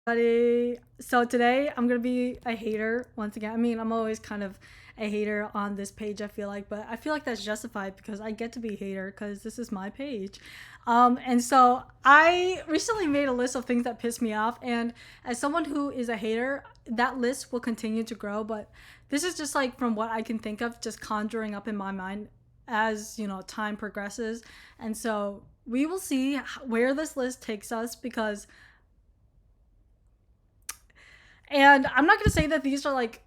Buddy. So today I'm gonna be a hater once again. I mean, I'm always kind of a hater on this page, I feel like, but I feel like that's justified because I get to be a hater because this is my page. And so I recently made a list of things that piss me off, and as someone who is a hater, that list will continue to grow. But this is just like from what I can think of, just conjuring up in my mind as time progresses, and so we will see where this list takes us because and I'm not gonna say that these are like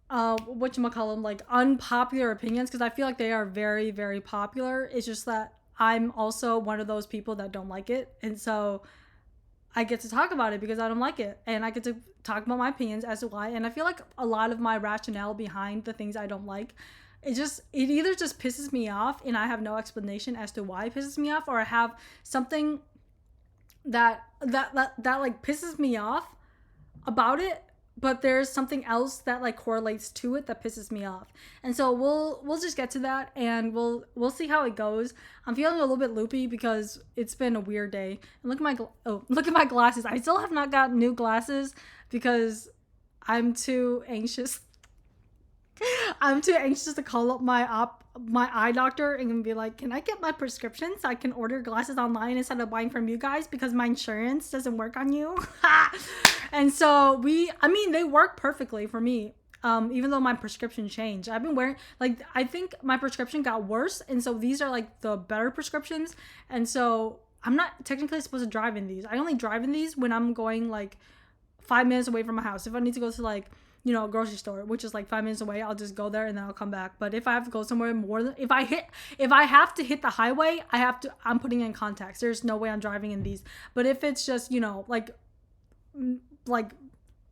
what you call them, like unpopular opinions, because I feel like they are very very popular. It's just that I'm also one of those people that don't like it, and so I get to talk about it because I don't like it, and I get to talk about my opinions as to why. And I feel like a lot of my rationale behind the things I don't like, it either just pisses me off and I have no explanation as to why it pisses me off, or I have something that like pisses me off about it, but there's something else that like correlates to it that pisses me off. And so we'll just get to that, and we'll see how it goes. I'm feeling a little bit loopy because it's been a weird day. And look at my glasses. I still have not got new glasses because I'm too anxious I'm too anxious to call up my eye doctor and be like, "Can I get my prescription so I can order glasses online instead of buying from you guys because my insurance doesn't work on you?" And so I mean, they work perfectly for me. Even though my prescription changed, I've been wearing, like, I think my prescription got worse, and so these are like the better prescriptions. And so I'm not technically supposed to drive in these. I only drive in these when I'm going like 5 minutes away from my house. If I need to go to like a grocery store, which is like 5 minutes away, I'll just go there and then I'll come back. But if I have to go somewhere more than, if I have to hit the highway, I'm putting in contacts. There's no way I'm driving in these. But if it's just like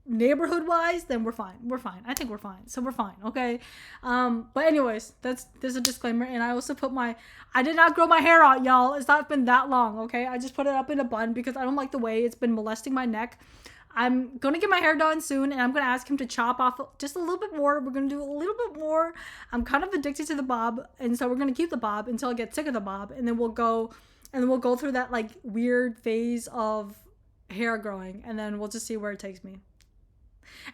neighborhood wise, then we're fine. I think we're fine, so we're fine. Okay. But anyways, there's a disclaimer. And I also I did not grow my hair out, y'all. It's not been that long. Okay, I just put it up in a bun because I don't like the way it's been molesting my neck. I'm gonna get my hair done soon, and I'm gonna ask him to chop off just a little bit more. We're gonna do a little bit more. I'm kind of addicted to the bob, and so we're gonna keep the bob until I get sick of the bob, and then we'll go through that like weird phase of hair growing, and then we'll just see where it takes me.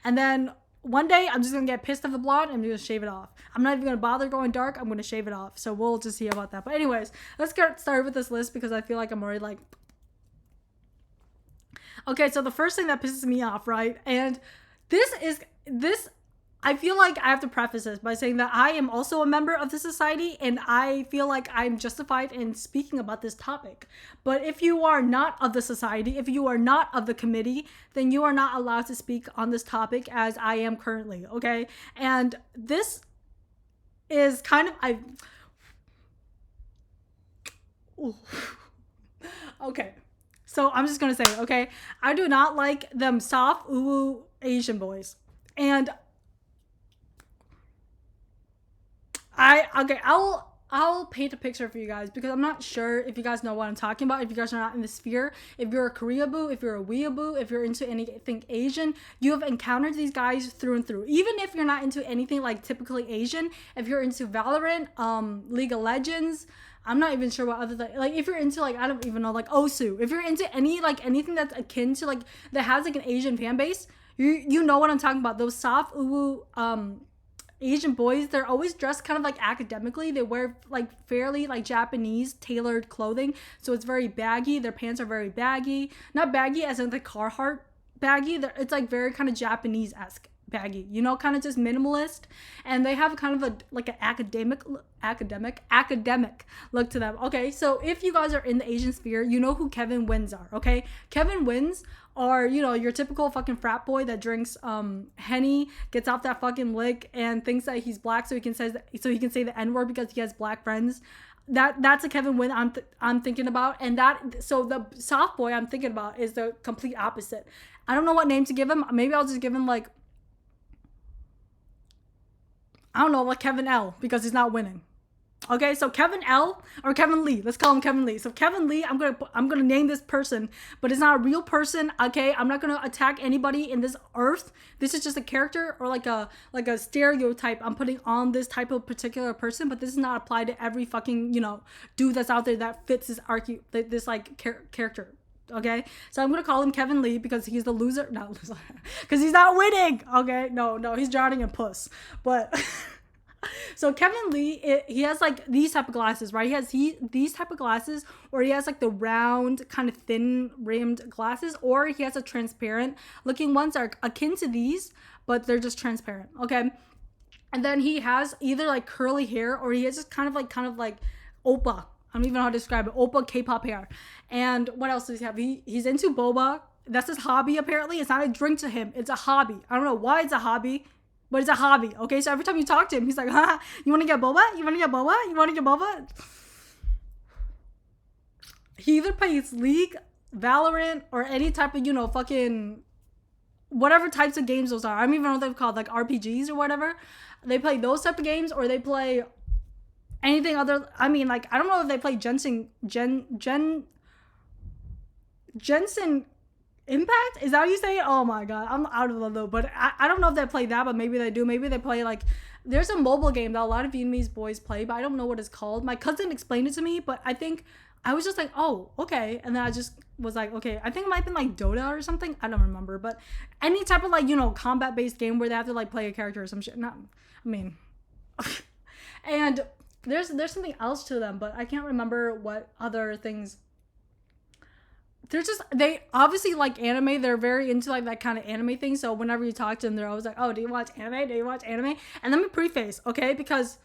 And then one day I'm just gonna get pissed at the blonde and I'm gonna shave it off. I'm not even gonna bother going dark. I'm gonna shave it off. So we'll just see about that. But anyways, let's get started with this list because I feel like I'm already like, okay. So the first thing that pisses me off, right? And this I feel like I have to preface this by saying that I am also a member of the society, and I feel like I'm justified in speaking about this topic. But if you are not of the society, if you are not of the committee, then you are not allowed to speak on this topic as I am currently, okay? And this is kind of ooh. Okay. So I'm just gonna say it, okay? I do not like them soft uwu Asian boys. And I'll paint a picture for you guys because I'm not sure if you guys know what I'm talking about. If you guys are not in the sphere, if you're a Koreaboo, if you're a weeaboo, if you're into anything Asian, you have encountered these guys through and through. Even if you're not into anything like typically Asian, if you're into Valorant, League of Legends, I'm not even sure what other like if you're into like I don't even know like Osu. If you're into anything that's akin to like that has like an Asian fan base, you know what I'm talking about. Those soft uwu Asian boys, they're always dressed kind of like academically. They wear like fairly like Japanese tailored clothing. So it's very baggy. Their pants are very baggy. Not baggy as in the Carhartt baggy. It's like very kind of Japanese-esque baggy, kind of just minimalist. And they have kind of a like an academic look to them. Okay, so if you guys are in the Asian sphere, you know who Kevin Wins are. Okay, Kevin Wins are your typical fucking frat boy that drinks henny, gets off that fucking lick, and thinks that he's black so he can say the n-word because he has black friends. That's a Kevin Win I'm thinking about. And so the soft boy I'm thinking about is the complete opposite. I don't know what name to give him. Maybe I'll just give him like, I don't know, like Kevin L, because he's not winning. Okay, so Kevin L or Kevin Lee. Let's call him Kevin Lee. So Kevin Lee, I'm gonna name this person, but it's not a real person. Okay, I'm not gonna attack anybody in this earth. This is just a character or like a stereotype I'm putting on this type of particular person. But this is not applied to every fucking dude that's out there that fits this like character. Okay, so I'm gonna call him Kevin Lee because he's the loser. Not loser, because he's not winning. Okay, no, he's drowning in puss. But so Kevin Lee, he has like these type of glasses, right? He has these type of glasses, or he has like the round, kind of thin rimmed glasses, or he has a transparent looking ones that are akin to these, but they're just transparent. Okay, and then he has either like curly hair, or he has just kind of like oppa. I don't even know how to describe it. Oppa K-pop hair. And what else does he have? He's into boba. That's his hobby, apparently. It's not a drink to him. It's a hobby. I don't know why it's a hobby, but it's a hobby. Okay, so every time you talk to him, he's like, "Huh? You want to get boba? You want to get boba? You want to get boba?" He either plays League, Valorant, or any type of, fucking whatever types of games those are. I don't even know what they're called, like RPGs or whatever. They play those type of games, or they play anything other. I mean, like, I don't know if they play Genshin Impact? Is that how you say it? Oh my god, I'm out of the loop. But I don't know if they play that, but maybe they do. Maybe they play like, there's a mobile game that a lot of Vietnamese boys play, but I don't know what it's called. My cousin explained it to me, but I think I was just like, oh, okay. And then I just was like, okay, I think it might have been like Dota or something. I don't remember. But any type of like, combat based game where they have to like play a character or some shit. And there's something else to them, but I can't remember what other things. They obviously like anime. They're very into like that kind of anime thing. So whenever you talk to them, they're always like, oh, do you watch anime? Do you watch anime? And let me preface, okay? Because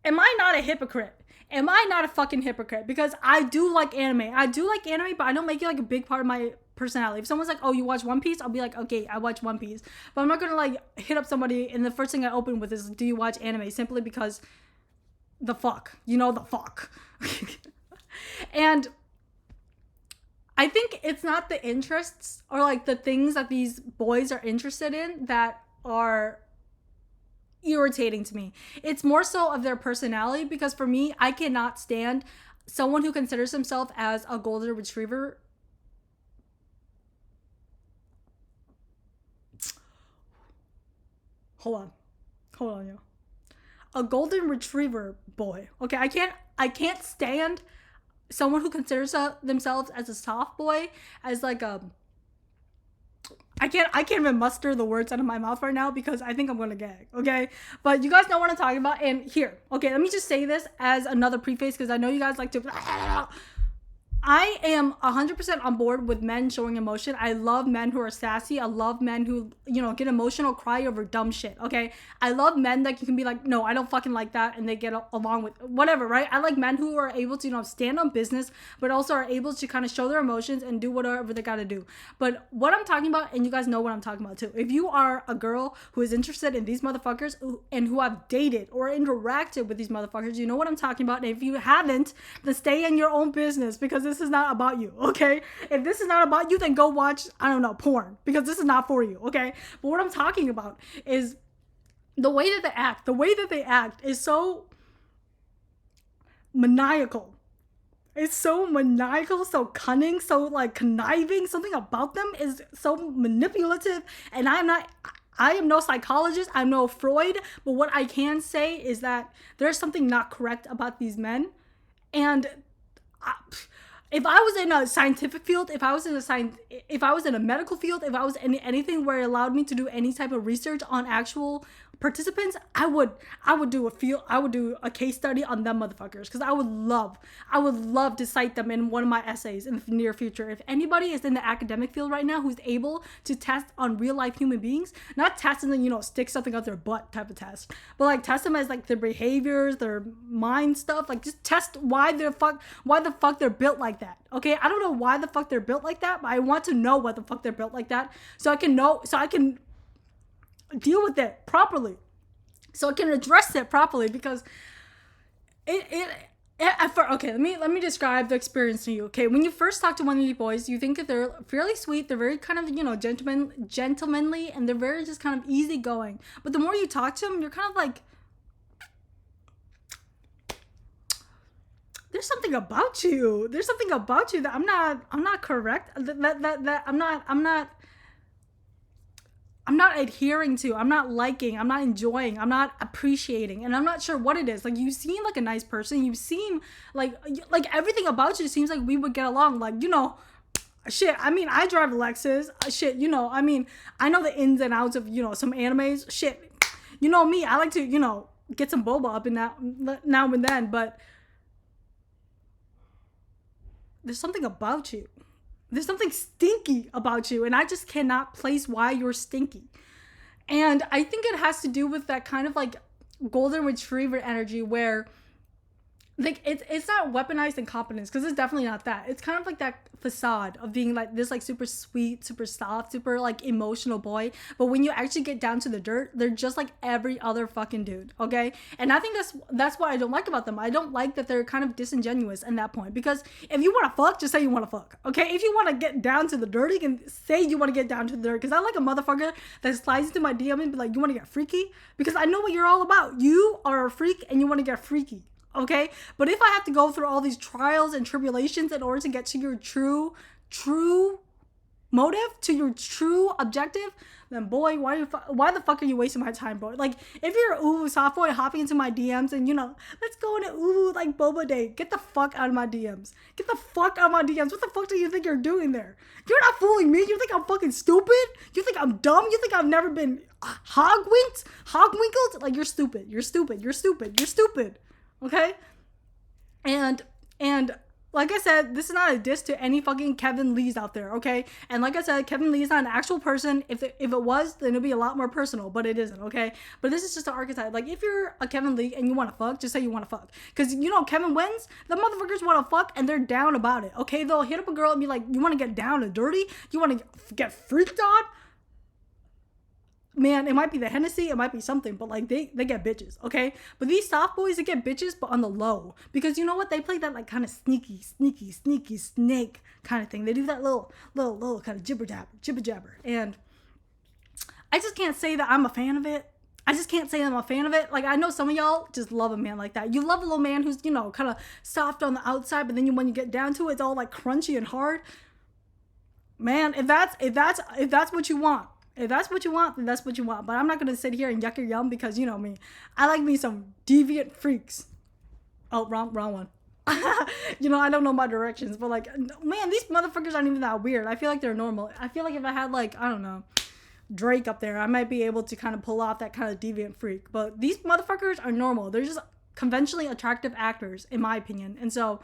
am I not a hypocrite? Am I not a fucking hypocrite? Because I do like anime. But I don't make it like a big part of my personality. If someone's like, oh, you watch One Piece? I'll be like, okay, I watch One Piece. But I'm not gonna like hit up somebody and the first thing I open with is, do you watch anime? Simply because the fuck. The fuck. And I think it's not the interests or like the things that these boys are interested in that are irritating to me. It's more so of their personality, because for me, I cannot stand someone who considers himself as a golden retriever. Hold on, yo. A golden retriever boy. Okay, I can't stand someone who considers themselves as a soft boy, as like I can't even muster the words out of my mouth right now because I think I'm gonna gag, okay? But you guys know what I'm talking about. And here, okay, let me just say this as another preface, because I know you guys like to I am 100% on board with men showing emotion. I love men who are sassy. I love men who, get emotional, cry over dumb shit, okay? I love men that you can be like, no, I don't fucking like that, and they get along with whatever, right? I like men who are able to, stand on business, but also are able to kind of show their emotions and do whatever they gotta do. But what I'm talking about, and you guys know what I'm talking about too, if you are a girl who is interested in these motherfuckers and who have dated or interacted with these motherfuckers, you know what I'm talking about. And if you haven't, then stay in your own business, because this is not about you, okay? If this is not about you, then go watch, I don't know, porn, because this is not for you, okay? But what I'm talking about is the way that they act. The way that they act is so maniacal. It's so maniacal, so cunning, so like conniving. Something about them is so manipulative, and I am no psychologist, I'm no Freud, but what I can say is that there's something not correct about these men. And if I was in a scientific field, if I was in a medical field, if I was in anything where it allowed me to do any type of research on actual participants, I would do a case study on them motherfuckers, because I would love to cite them in one of my essays in the near future. If anybody is in the academic field right now who's able to test on real life human beings, not test and then stick something up their butt type of test, but like test them as like their behaviors, their mind stuff, like just test why the fuck they're built like that. Okay, I don't know why the fuck they're built like that, but I want to know what the fuck they're built like that, so I can deal with it properly, so I can address it properly, because okay, let me describe the experience to you. Okay, when you first talk to one of these boys, you think that they're fairly sweet, they're very kind of gentlemanly, and they're very just kind of easygoing. But the more you talk to them, you're kind of like, there's something about you that I'm not correct, that I'm not adhering to, I'm not liking, I'm not enjoying, I'm not appreciating, and I'm not sure what it is. Like, you seem like a nice person, you seem like everything about you seems like we would get along. Like, Shit, I mean, I drive a Lexus. Shit, you know, I mean, I know the ins and outs of, you know, some animes. Shit, you know me, I like to, you know, get some boba up in now and then, but there's something about you. There's something stinky about you, and I just cannot place why you're stinky. And I think it has to do with that kind of like golden retriever energy where like it's not weaponized incompetence, because it's definitely not that. It's kind of like that facade of being like this like super sweet, super soft, super like emotional boy, but when you actually get down to the dirt, they're just like every other fucking dude. Okay, and I think that's what I don't like about them. I don't like that they're kind of disingenuous in that point, because if you want to fuck, just say you want to fuck. Okay, if you want to get down to the dirt, you can say you want to get down to the dirt, because I like a motherfucker that slides into my DM and be like, you want to get freaky, because I know what you're all about. You are a freak and you want to get freaky. Okay, but if I have to go through all these trials and tribulations in order to get to your true motive, to your true objective, then boy, why the fuck are you wasting my time, bro? Like, if you're a uwu soft boy hopping into my DMs and, you know, let's go on an uwu like boba date, get the fuck out of my DMs. Get the fuck out of my DMs. What the fuck do you think you're doing there? You're not fooling me. You think I'm fucking stupid? You think I'm dumb? You think I've never been hogwinkled? Like, you're stupid. You're stupid. You're stupid. You're stupid. Okay? And like I said, this is not a diss to any fucking Kevin Lees out there, okay? And like I said, Kevin Lee is not an actual person. If it was, then it'd be a lot more personal, but it isn't, okay? But this is just an archetype. Like, if you're a Kevin Lee and you want to fuck, just say you want to fuck. Because, you know, Kevin wins, the motherfuckers want to fuck and they're down about it, okay? They'll hit up a girl and be like, you want to get down and dirty? You want to get freaked on? Man, it might be the Hennessy, it might be something, but like they get bitches, okay? But these soft boys, they get bitches, but on the low, because you know what? They play that like kind of sneaky snake kind of thing. They do that little kind of jibber jabber, and I just can't say that I'm a fan of it. I just can't say I'm a fan of it. Like, I know some of y'all just love a man like that. You love a little man who's, you know, kind of soft on the outside, but then when you get down to it, it's all like crunchy and hard. Man, if that's what you want. If that's what you want, then that's what you want. But I'm not going to sit here and yuck your yum, because you know me. I like me some deviant freaks. Oh, wrong one. You know, I don't know my directions. But like, man, these motherfuckers aren't even that weird. I feel like they're normal. I feel like if I had like, I don't know, Drake up there, I might be able to kind of pull off that kind of deviant freak. But these motherfuckers are normal. They're just conventionally attractive actors, in my opinion. And so...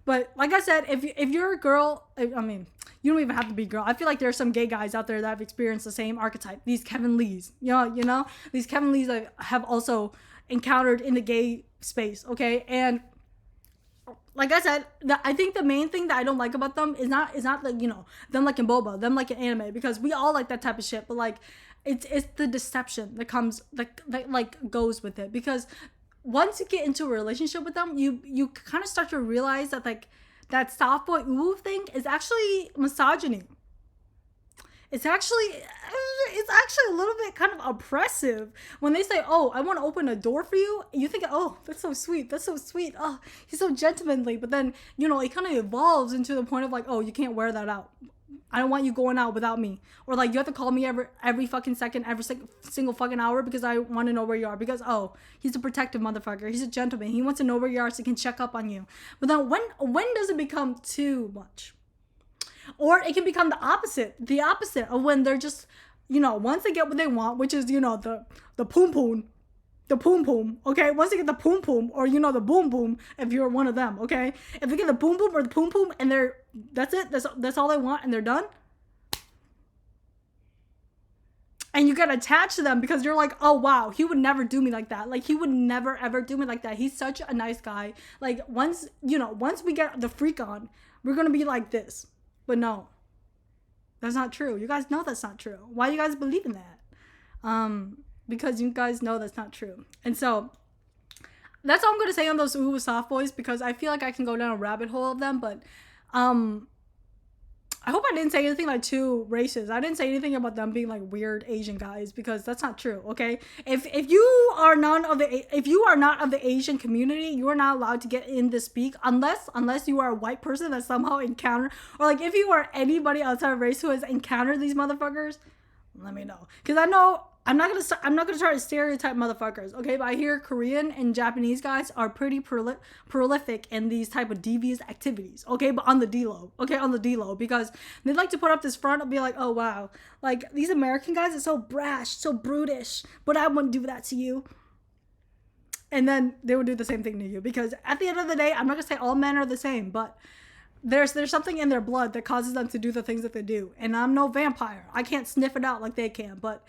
But like I said, if you're a girl, I mean, you don't even have to be a girl. I feel like there are some gay guys out there that have experienced the same archetype. These Kevin Lees, you know, these Kevin Lees I have also encountered in the gay space. Okay, and like I said, I think the main thing that I don't like about them is not like, you know, them like in boba, them like in anime, because we all like that type of shit. But like, it's the deception that comes that goes with it, because once you get into a relationship with them, you kind of start to realize that like that soft boy ooh thing is actually misogyny. It's actually a little bit kind of oppressive when they say, "Oh, I want to open a door for you." You think, "Oh, that's so sweet. That's so sweet. Oh, he's so gentlemanly." But then, you know, it kind of evolves into the point of like, "Oh, you can't wear that out. I don't want you going out without me," or like, you have to call me every fucking second, every single fucking hour, because I want to know where you are, because oh, he's a protective motherfucker, he's a gentleman, he wants to know where you are so he can check up on you. But then when does it become too much? Or it can become the opposite of when they're just, you know, once they get what they want, which is, you know, the poom poom, okay? Once they get the poom poom, or, you know, the boom boom, if you're one of them, okay? If they get the boom boom or the poom poom and that's it, that's all they want, and they're done, and you get attached to them because you're like, oh wow, he would never do me like that. Like, he would never ever do me like that. He's such a nice guy. Like, once we get the freak on, we're gonna be like this. But no, that's not true. You guys know that's not true. Why do you guys believe in that? Because you guys know that's not true. And so that's all I'm going to say on those ooh soft boys, because I feel like I can go down a rabbit hole of them. But I hope I didn't say anything like too racist. I didn't say anything about them being like weird Asian guys, because that's not true. Okay, if you are not of the Asian community, you are not allowed to get in to speak unless you are a white person that somehow encountered, or like if you are anybody outside of race who has encountered these motherfuckers, let me know, because I know I'm not gonna try to stereotype motherfuckers, okay? But I hear Korean and Japanese guys are pretty prolific in these type of devious activities, okay? But on the D-low, okay, on the D-low, because they like to put up this front and be like, oh wow, like these American guys are so brash, so brutish, but I wouldn't do that to you. And then they would do the same thing to you, because at the end of the day, I'm not gonna say all men are the same, but there's something in their blood that causes them to do the things that they do. And I'm no vampire. I can't sniff it out like they can, but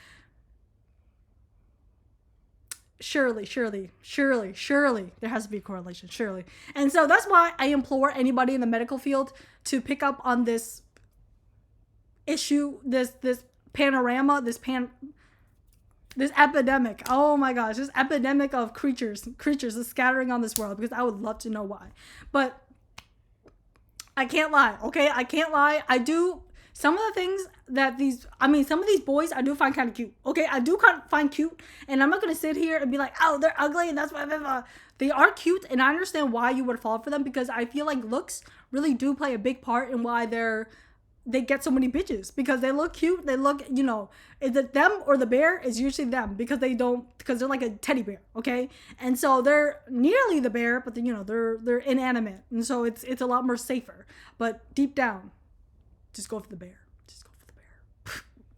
surely there has to be a correlation, surely. And so that's why I implore anybody in the medical field to pick up on this issue, this panorama, this epidemic. Oh my gosh, this epidemic of creatures is scattering on this world, because I would love to know why. But I can't lie, okay? I can't lie. I do some of the things that some of these boys I do find kind of cute, okay? I do kind of find cute, and I'm not gonna sit here and be like, oh, they're ugly and that's why. They are cute, and I understand why you would fall for them, because I feel like looks really do play a big part in why they get so many bitches, because they look cute. They look, is it them or the bear? It's usually them, because they're like a teddy bear, okay? And so they're nearly the bear, but they're inanimate, and so it's a lot more safer. But deep down, just go for the bear. Just go for the bear.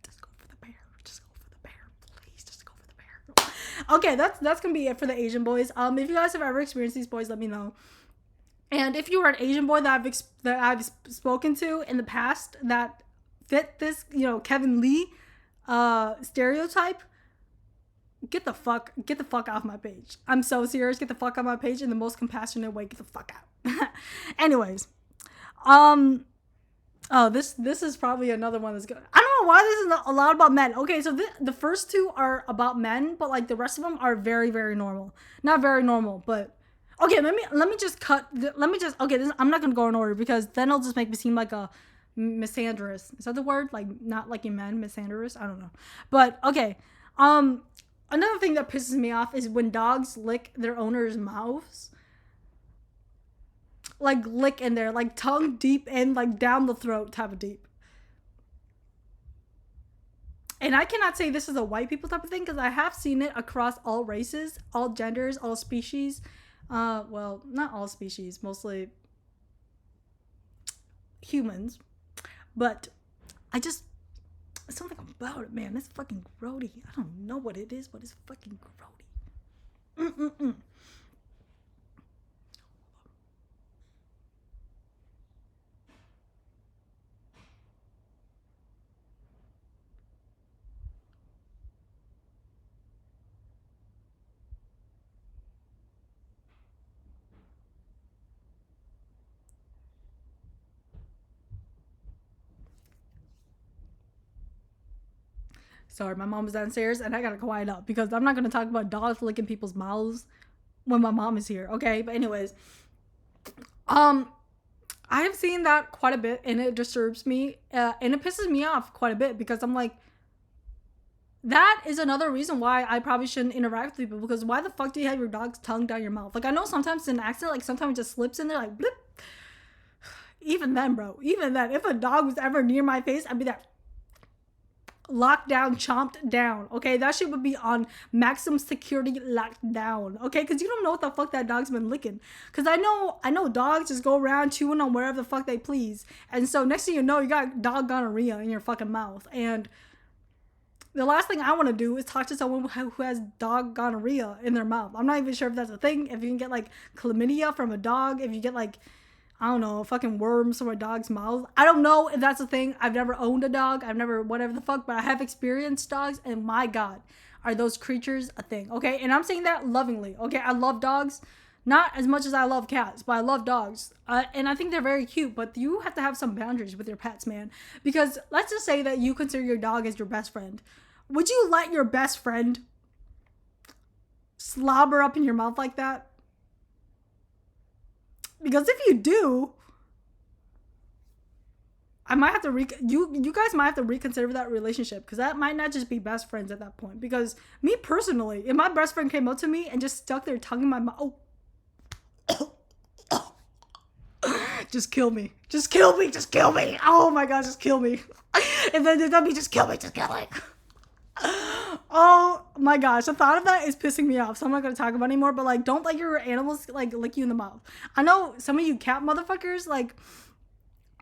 Just go for the bear. Just go for the bear. Please, just go for the bear. Okay, that's gonna be it for the Asian boys. If you guys have ever experienced these boys, let me know. And if you are an Asian boy that I've spoken to in the past that fit this, Kevin Lee stereotype, get the fuck off my page. I'm so serious. Get the fuck off my page in the most compassionate way. Get the fuck out. Anyways, this is probably another one that's good. I don't know why this is a lot about men. Okay, so the first two are about men, but like the rest of them are very, very normal. Not very normal, but. Okay, let me just I'm not gonna go in order, because then it'll just make me seem like a misandrous. Is that the word? Like, not liking men, misandrous? I don't know. But okay. Another thing that pisses me off is when dogs lick their owners' mouths. Like lick in there, like tongue deep in, like down the throat type of deep. And I cannot say this is a white people type of thing, because I have seen it across all races, all genders, all species. Well, not all species, mostly humans, but something about it, man. It's fucking grody. I don't know what it is, but it's fucking grody. Sorry, my mom was downstairs and I gotta quiet up, because I'm not gonna talk about dogs licking people's mouths when my mom is here, okay? But anyways, I have seen that quite a bit, and it disturbs me, and it pisses me off quite a bit, because I'm like, that is another reason why I probably shouldn't interact with people, because why the fuck do you have your dog's tongue down your mouth? Like, I know sometimes it's an accident, like sometimes it just slips in there, like blip. Even then, bro, if a dog was ever near my face, I'd be that locked down, chomped down, okay? That shit would be on maximum security, locked down, okay? Because you don't know what the fuck that dog's been licking. Because I know dogs just go around chewing on wherever the fuck they please, and so next thing you know, you got dog gonorrhea in your fucking mouth. And the last thing I want to do is talk to someone who has dog gonorrhea in their mouth. I'm not even sure if that's a thing, if you can get like chlamydia from a dog, if you get like, I don't know, fucking worms from a dog's mouth. I don't know if that's a thing. I've never owned a dog. I've never whatever the fuck, but I have experienced dogs, and my God, are those creatures a thing, okay? And I'm saying that lovingly, okay? I love dogs. Not as much as I love cats, but I love dogs. And I think they're very cute, but you have to have some boundaries with your pets, man. Because let's just say that you consider your dog as your best friend. Would you let your best friend slobber up in your mouth like that? Because if you do, I might have to you guys might have to reconsider that relationship, because that might not just be best friends at that point. Because me personally, if my best friend came up to me and just stuck their tongue in my mouth, just kill me. Just kill me. Just kill me. Oh my God, just kill me. If they did me, just kill me. Just kill me. Oh my gosh, the thought of that is pissing me off. So I'm not gonna talk about it anymore. But like, don't let your animals like lick you in the mouth. I know some of you cat motherfuckers like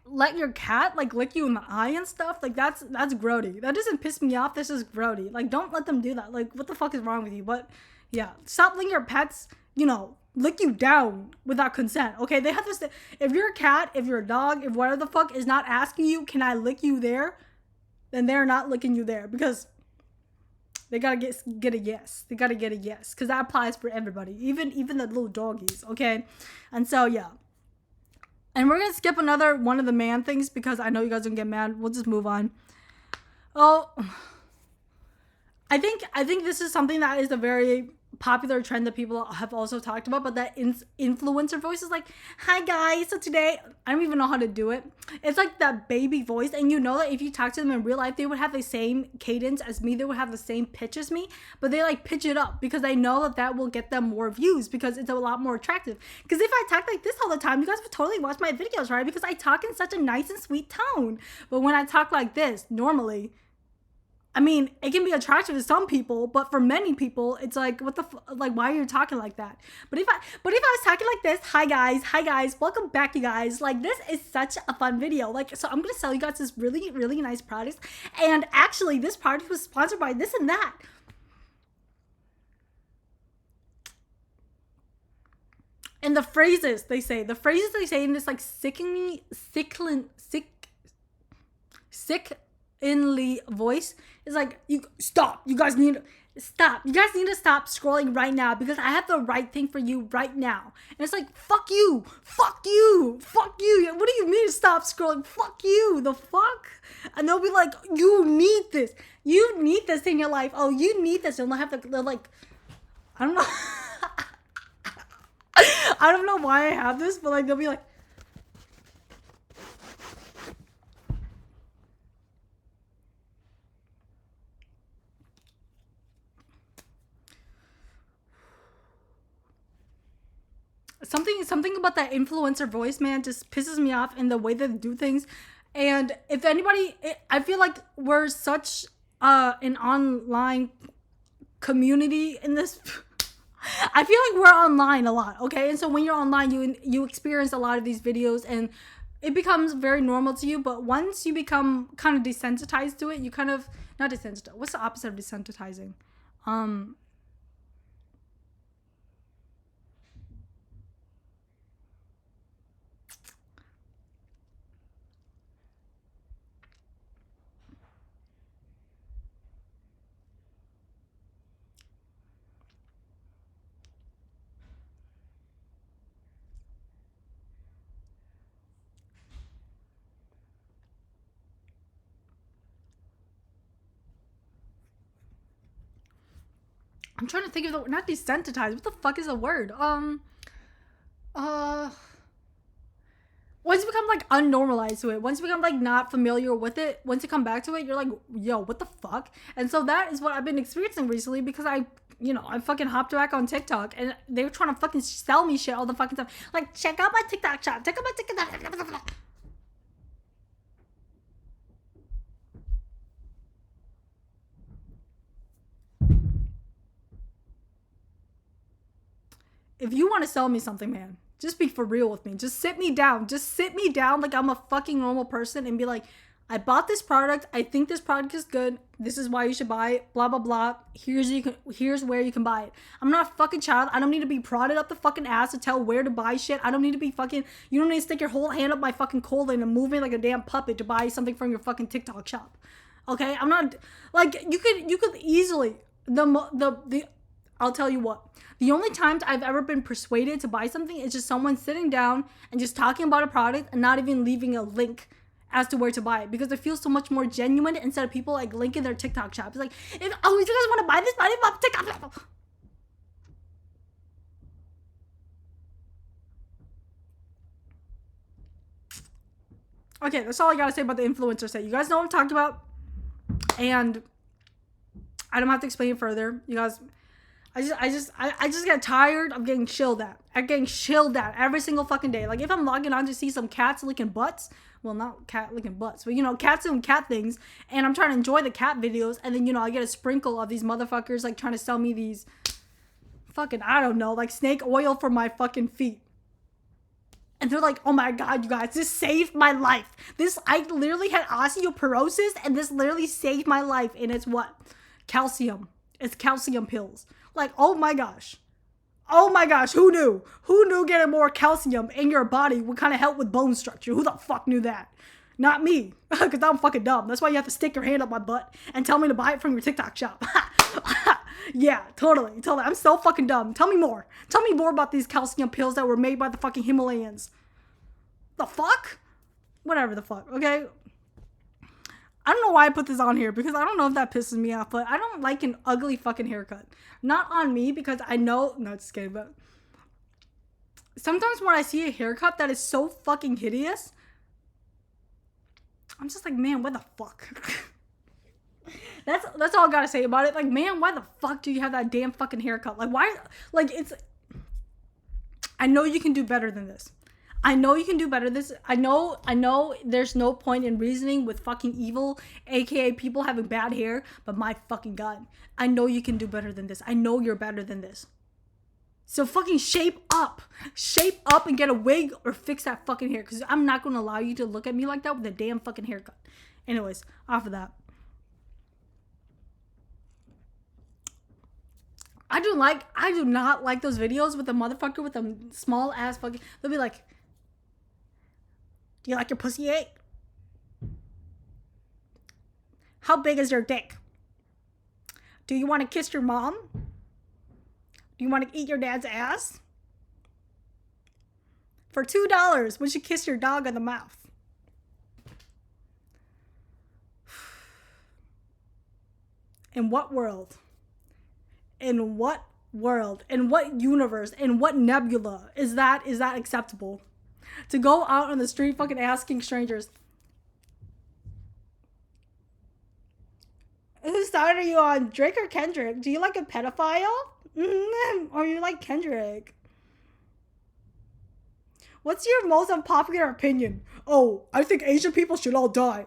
let your cat like lick you in the eye and stuff. Like that's grody. That doesn't piss me off. This is grody. Like don't let them do that. Like what the fuck is wrong with you? But yeah, stop letting your pets, you know, lick you down without consent. Okay, they have this. If you're a cat, if you're a dog, if whatever the fuck is not asking you, can I lick you there? Then they're not licking you there because they gotta get a yes. They gotta get a yes because that applies for everybody, even the little doggies. Okay, and so yeah. And we're gonna skip another one of the man things because I know you guys are gonna get mad. We'll just move on. Oh, I think this is something that is a very popular trend that people have also talked about, but that influencer voice is like, hi guys, so today, I don't even know how to do it. It's like that baby voice, and you know that if you talk to them in real life, they would have the same cadence as me, they would have the same pitch as me, but they like pitch it up because they know that that will get them more views because it's a lot more attractive. Because if I talk like this all the time, you guys would totally watch my videos, right? Because I talk in such a nice and sweet tone. But when I talk like this, normally, I mean, it can be attractive to some people, but for many people, it's like, what the like, why are you talking like that? But if I was talking like this, hi guys, welcome back, you guys. Like, this is such a fun video. Like, so I'm gonna sell you guys this really, really nice product, and actually, this product was sponsored by this and that. And the phrases they say in this like sickeningly voice is like, you stop. You guys need to stop. You guys need to stop scrolling right now because I have the right thing for you right now. And it's like, fuck you. Fuck you. Fuck you. What do you mean stop scrolling? Fuck you. The fuck? And they'll be like, you need this. You need this in your life. Oh, you need this. And they'll have to, they're like, I don't know. I don't know why I have this, but like, they'll be like, something about that influencer voice, man, just pisses me off in the way that they do things. And if anybody, I feel like we're such an online community in this. I feel like we're online a lot, okay? And so when you're online, you experience a lot of these videos and it becomes very normal to you. But once you become kind of desensitized to it, you kind of, not desensitized, what's the opposite of desensitizing? I'm trying to think of the, not desensitized. What the fuck is the word? Once you become like unnormalized to it, once you become like not familiar with it, once you come back to it, you're like, yo, what the fuck? And so that is what I've been experiencing recently because I fucking hopped back on TikTok and they were trying to fucking sell me shit all the fucking time. Like, check out my TikTok shop. Check out my TikTok. If you want to sell me something, man, just be for real with me. Just sit me down. Just sit me down like I'm a fucking normal person and be like, I bought this product. I think this product is good. This is why you should buy it. Blah, blah, blah. Here's where you can buy it. I'm not a fucking child. I don't need to be prodded up the fucking ass to tell where to buy shit. I don't need to be fucking, you don't need to stick your whole hand up my fucking colon and move me like a damn puppet to buy something from your fucking TikTok shop. Okay? I'm not, like, you could easily, I'll tell you what. The only times I've ever been persuaded to buy something is just someone sitting down and just talking about a product and not even leaving a link as to where to buy it because it feels so much more genuine instead of people like linking their TikTok shop. It's like, if you guys want to buy this, buy it on TikTok. Okay, that's all I gotta say about the influencer site. You guys know what I'm talking about, and I don't have to explain it further. You guys. I just get tired of getting shilled at. I'm getting shilled at every single fucking day. Like, if I'm logging on to see some cats licking butts, well, not cat licking butts, but you know, cats doing cat things, and I'm trying to enjoy the cat videos, and then, you know, I get a sprinkle of these motherfuckers like trying to sell me these fucking, I don't know, like snake oil for my fucking feet. And they're like, oh my god, you guys, this saved my life. I literally had osteoporosis, and this literally saved my life. And it's what? Calcium. It's calcium pills. Like, oh my gosh. Oh my gosh, who knew? Who knew getting more calcium in your body would kind of help with bone structure? Who the fuck knew that? Not me, because I'm fucking dumb. That's why you have to stick your hand up my butt and tell me to buy it from your TikTok shop. Yeah, totally. I'm so fucking dumb. Tell me more. Tell me more about these calcium pills that were made by the fucking Himalayans. The fuck? Whatever the fuck, okay? I don't know why I put this on here, because I don't know if that pisses me off, but I don't like an ugly fucking haircut. Not on me, because I know, no, just kidding, but sometimes when I see a haircut that is so fucking hideous, I'm just like, man, what the fuck? That's all I gotta say about it. Like, man, why the fuck do you have that damn fucking haircut? Like, why? Like, I know you can do better than this. I know you can do better this. I know there's no point in reasoning with fucking evil, aka people having bad hair, but my fucking god, I know you can do better than this. I know you're better than this. So fucking shape up and get a wig or fix that fucking hair, because I'm not gonna allow you to look at me like that with a damn fucking haircut. Anyways, off of that. I do not like those videos with the motherfucker with the small ass fucking, they'll be like, do you like your pussy ate? How big is your dick? Do you want to kiss your mom? Do you want to eat your dad's ass? For $2, would you kiss your dog on the mouth? In what world? In what world? In what universe? In what nebula is that acceptable? To go out on the street fucking asking strangers, whose side are you on, Drake or Kendrick? Do you like a pedophile? Or you like Kendrick? What's your most unpopular opinion? Oh, I think Asian people should all die.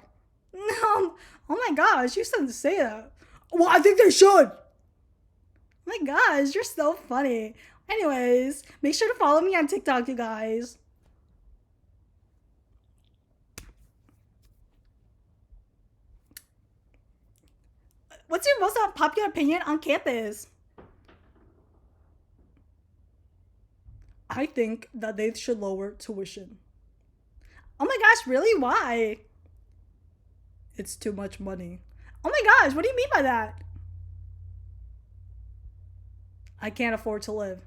No, oh my gosh, you shouldn't say that. Well, I think they should. Oh my gosh, you're so funny. Anyways, make sure to follow me on TikTok, you guys. What's your most unpopular opinion on campus? I think that they should lower tuition. Oh my gosh, really? Why? It's too much money. Oh my gosh, what do you mean by that? I can't afford to live.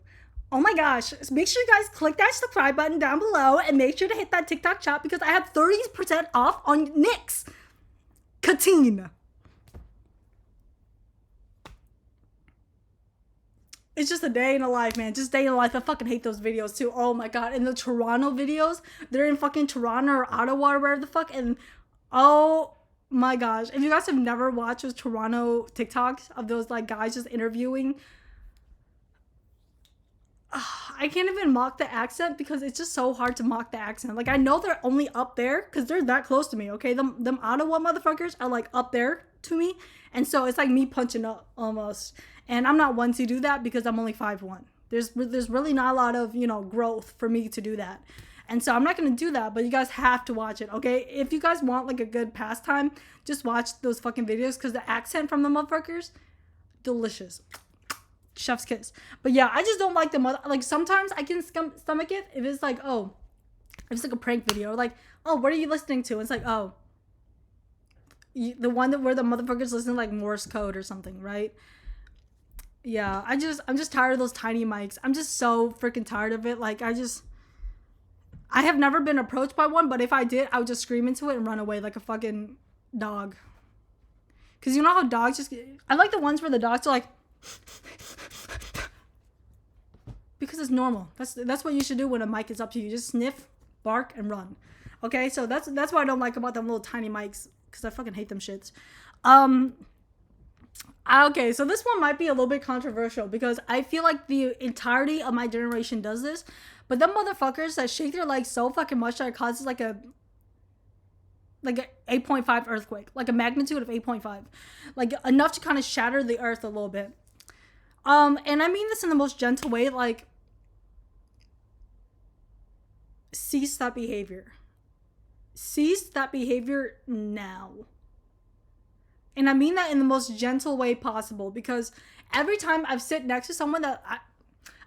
Oh my gosh, make sure you guys click that subscribe button down below and make sure to hit that TikTok shop, because I have 30% off on NYX. Katine. It's just a day in a life, man. Just day in a life. I fucking hate those videos too. Oh my god. And the Toronto videos, they're in fucking Toronto or Ottawa or wherever the fuck. And oh my gosh. If you guys have never watched those Toronto TikToks of those like guys just interviewing, I can't even mock the accent, because it's just so hard to mock the accent. Like, I know they're only up there because they're that close to me, okay? Them Ottawa motherfuckers are like up there to me. And so it's like me punching up almost. And I'm not one to do that because I'm only 5'1". There's really not a lot of, you know, growth for me to do that. And so I'm not going to do that, but you guys have to watch it, okay? If you guys want like a good pastime, just watch those fucking videos, because the accent from the motherfuckers, delicious. Chef's kiss. But yeah, I just don't like the like sometimes I can stomach it if it's like, oh, if it's like a prank video, like, oh, what are you listening to? It's like, oh, the one where the motherfuckers listen to like Morse code or something, right? Yeah, I'm just tired of those tiny mics. I'm just so freaking tired of it. Like, I have never been approached by one, but if I did, I would just scream into it and run away like a fucking dog. Cause you know how dogs I like the ones where the dogs are like, because it's normal. That's what you should do when a mic is up to you. Just sniff, bark, and run. Okay, so that's what I don't like about them little tiny mics, because I fucking hate them shits. Okay, so this one might be a little bit controversial, because I feel like the entirety of my generation does this, but them motherfuckers that shake their legs so fucking much that it causes like a like a 8.5 earthquake, like a magnitude of 8.5, like enough to kind of shatter the earth a little bit. And I mean this in the most gentle way, like, cease that behavior. Cease that behavior now. And I mean that in the most gentle way possible, because every time I've sit next to someone that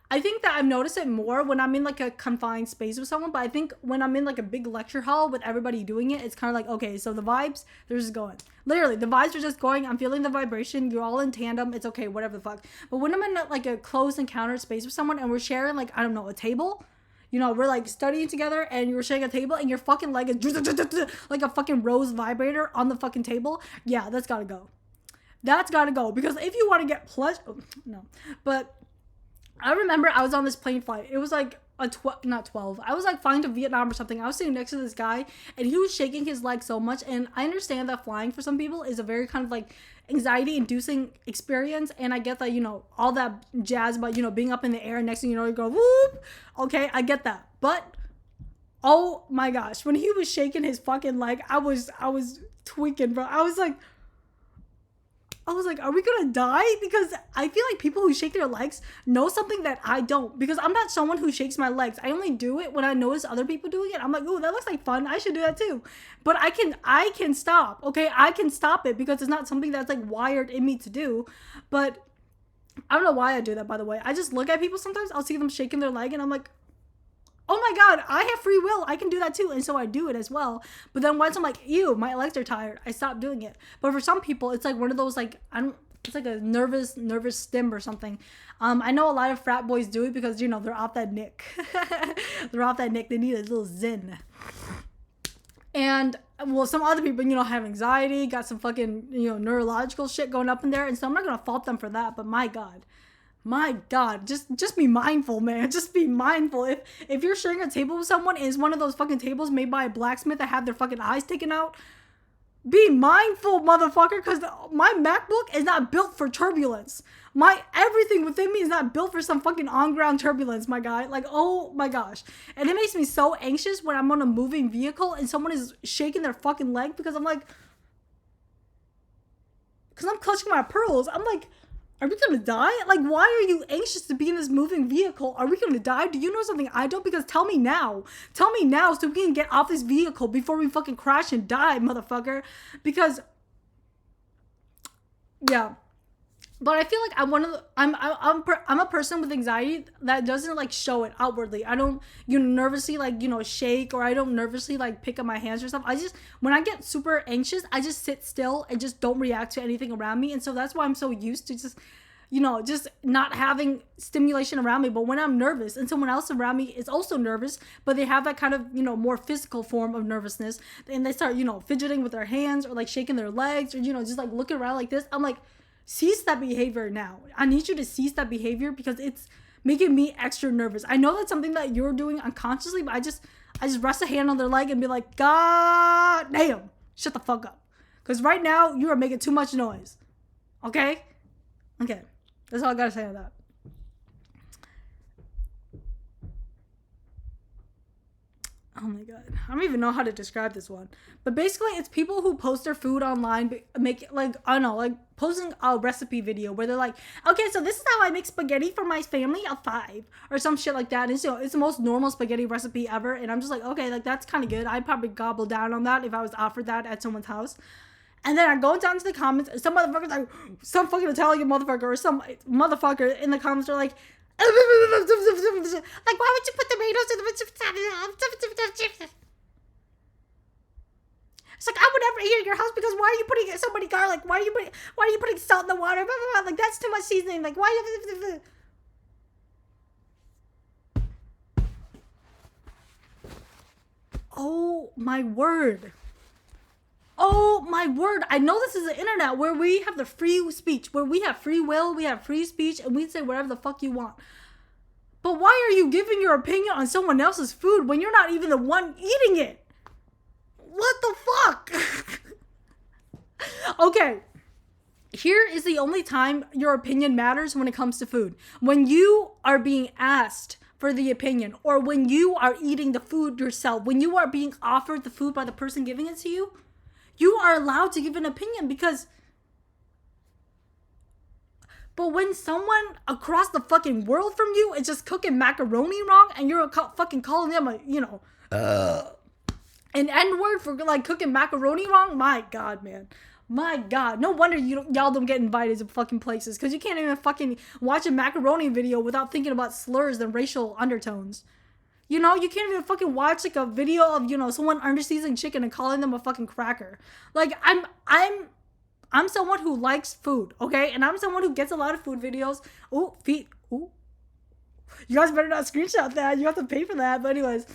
I think that I've noticed it more when I'm in like a confined space with someone, but I think when I'm in like a big lecture hall with everybody doing it, it's kind of like, okay, so the vibes, they're just going. Literally, the vibes are just going. I'm feeling the vibration. You're all in tandem. It's okay, whatever the fuck. But when I'm in like a closed encounter space with someone and we're sharing like, I don't know, a table, you know, we're like studying together and you're sharing a table and your fucking leg is like a fucking rose vibrator on the fucking table. Yeah, that's gotta go. That's gotta go. Because if you want to get pleasure, no. But I remember I was on this plane flight. It was like not 12. I was like flying to Vietnam or something. I was sitting next to this guy and he was shaking his leg so much. And I understand that flying for some people is a very kind of like anxiety inducing experience. And I get that, you know, all that jazz about, you know, being up in the air and next thing you know, you go, whoop. Okay, I get that. But oh my gosh, when he was shaking his fucking leg, I was tweaking, bro. I was like, are we gonna die? Because I feel like people who shake their legs know something that I don't. Because I'm not someone who shakes my legs. I only do it when I notice other people doing it. I'm like, oh, that looks like fun. I should do that too. But I can stop. Okay, I can stop it because it's not something that's like wired in me to do. But I don't know why I do that, by the way. I just look at people sometimes. I'll see them shaking their leg and I'm like, oh my God, I have free will. I can do that too. And so I do it as well. But then once I'm like, ew, my legs are tired, I stop doing it. But for some people, it's like one of those, like, it's like a nervous stim or something. I know a lot of frat boys do it because, you know, they're off that nick. They're off that nick. They need a little zen. And, well, some other people, you know, have anxiety, got some fucking, you know, neurological shit going up in there. And so I'm not going to fault them for that. But my God, just be mindful, man. Just be mindful. If you're sharing a table with someone and it's one of those fucking tables made by a blacksmith that had their fucking eyes taken out, be mindful, motherfucker, because my MacBook is not built for turbulence. My everything within me is not built for some fucking on-ground turbulence, my guy. Like, oh my gosh. And it makes me so anxious when I'm on a moving vehicle and someone is shaking their fucking leg because I'm clutching my pearls. I'm like, are we gonna die? Like, why are you anxious to be in this moving vehicle? Are we gonna die? Do you know something I don't? Because tell me now. Tell me now so we can get off this vehicle before we fucking crash and die, motherfucker. Because, yeah. But I feel like I'm a person with anxiety that doesn't like show it outwardly. I don't, you know, nervously like, you know, shake, or I don't nervously like pick up my hands or stuff. When I get super anxious, I just sit still and just don't react to anything around me. And so that's why I'm so used to just, you know, just not having stimulation around me. But when I'm nervous and someone else around me is also nervous, but they have that kind of, you know, more physical form of nervousness, and they start, you know, fidgeting with their hands or like shaking their legs or, you know, just like looking around like this, I'm like, cease that behavior now. I need you to cease that behavior because it's making me extra nervous. I know that's something that you're doing unconsciously, but I just rest a hand on their leg and be like, God damn, shut the fuck up. Because right now, you are making too much noise. Okay? Okay. That's all I gotta say on that. Oh my God. I don't even know how to describe this one. But basically, it's people who post their food online, make like, I don't know, like posting a recipe video where they're like, okay, so this is how I make spaghetti for my family of 5 or some shit like that. And so it's the most normal spaghetti recipe ever. And I'm just like, okay, like that's kind of good. I'd probably gobble down on that if I was offered that at someone's house. And then I go down to the comments, some motherfuckers, like some fucking Italian motherfucker or some motherfucker in the comments are like, like, why would you put tomatoes in the... It's like, I would never eat at your house because why are you putting so many garlic? Why are you putting salt in the water? Like, that's too much seasoning. Like, why... Oh my word. Oh my word. I know this is the internet where we have the free speech, where we have free will, we have free speech, and we say whatever the fuck you want. But why are you giving your opinion on someone else's food when you're not even the one eating it? What the fuck? Okay. Here is the only time your opinion matters when it comes to food. When you are being asked for the opinion, or when you are eating the food yourself, when you are being offered the food by the person giving it to you, You are allowed to give an opinion because. But when someone across the fucking world from you is just cooking macaroni wrong and you're fucking calling them a, an N-word for like cooking macaroni wrong, my God, man. My God. No wonder y'all don't get invited to fucking places because you can't even fucking watch a macaroni video without thinking about slurs and racial undertones. You can't even fucking watch like a video of, someone under-seasoning chicken and calling them a fucking cracker. Like, I'm someone who likes food, okay? And I'm someone who gets a lot of food videos. Ooh, feet. Ooh. You guys better not screenshot that. You have to pay for that. But anyways.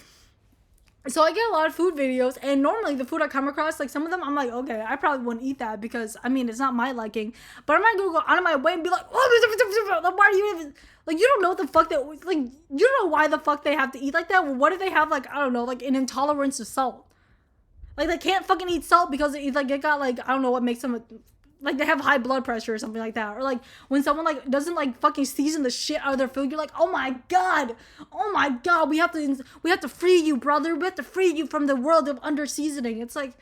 So I get a lot of food videos. And normally the food I come across, like some of them, I'm like, okay, I probably wouldn't eat that because, I mean, it's not my liking. But I'm not going to go out of my way and be like, oh, why do you even... Like, you don't know what the fuck that... Like, you don't know why the fuck they have to eat like that. Well, what if they have, like, I don't know, like an intolerance to salt? Like, they can't fucking eat salt because it got, like, I don't know what makes them, like, they have high blood pressure or something like that. Or, like, when someone, like, doesn't, like, fucking season the shit out of their food, you're like, oh my God, we have to free you, brother. We have to free you from the world of under-seasoning. It's like,